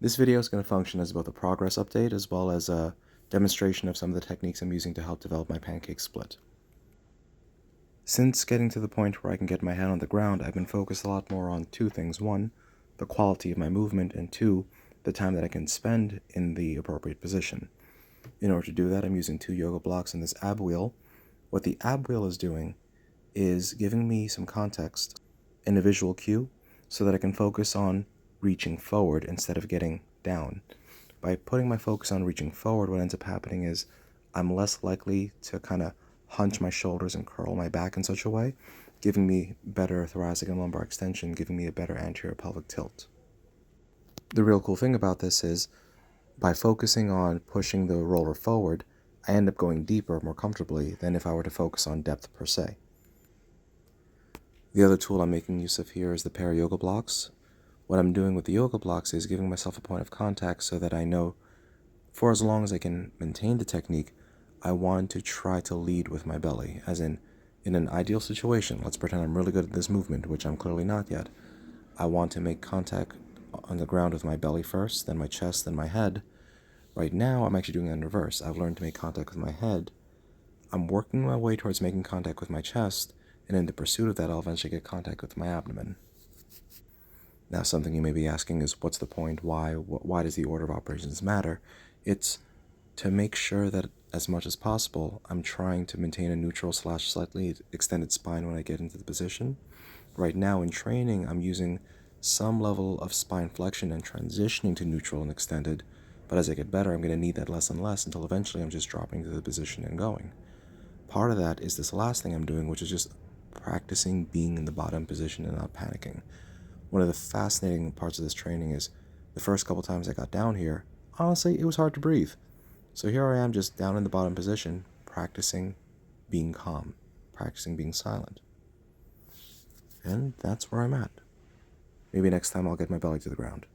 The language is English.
This video is going to function as both a progress update as well as a demonstration of some of the techniques I'm using to help develop my pancake split. Since getting to the point where I can get my head on the ground, I've been focused a lot more on two things. One, the quality of my movement, and two, the time that I can spend in the appropriate position. In order to do that, I'm using two yoga blocks and this ab wheel. What the ab wheel is doing is giving me some context and a visual cue so that I can focus on reaching forward instead of getting down. By putting my focus on reaching forward, what ends up happening is I'm less likely to kind of hunch my shoulders and curl my back in such a way, giving me better thoracic and lumbar extension, giving me a better anterior pelvic tilt. The real cool thing about this is by focusing on pushing the roller forward, I end up going deeper more comfortably than if I were to focus on depth per se. The other tool I'm making use of here is the pair yoga blocks. What I'm doing with the yoga blocks is giving myself a point of contact so that I know for as long as I can maintain the technique, I want to try to lead with my belly, as in an ideal situation, let's pretend I'm really good at this movement, which I'm clearly not yet. I want to make contact on the ground with my belly first, then my chest, then my head. Right now, I'm actually doing it in reverse. I've learned to make contact with my head. I'm working my way towards making contact with my chest, and in the pursuit of that, I'll eventually get contact with my abdomen. Now, something you may be asking is, what's the point? Why does the order of operations matter? It's to make sure that as much as possible, I'm trying to maintain a neutral / slightly extended spine when I get into the position. Right now in training, I'm using some level of spine flexion and transitioning to neutral and extended, but as I get better, I'm going to need that less and less until eventually I'm just dropping to the position and going. Part of that is this last thing I'm doing, which is just practicing being in the bottom position and not panicking. One of the fascinating parts of this training is the first couple times I got down here, honestly, it was hard to breathe. So here I am just down in the bottom position, practicing being calm, practicing being silent. And that's where I'm at. Maybe next time I'll get my belly to the ground.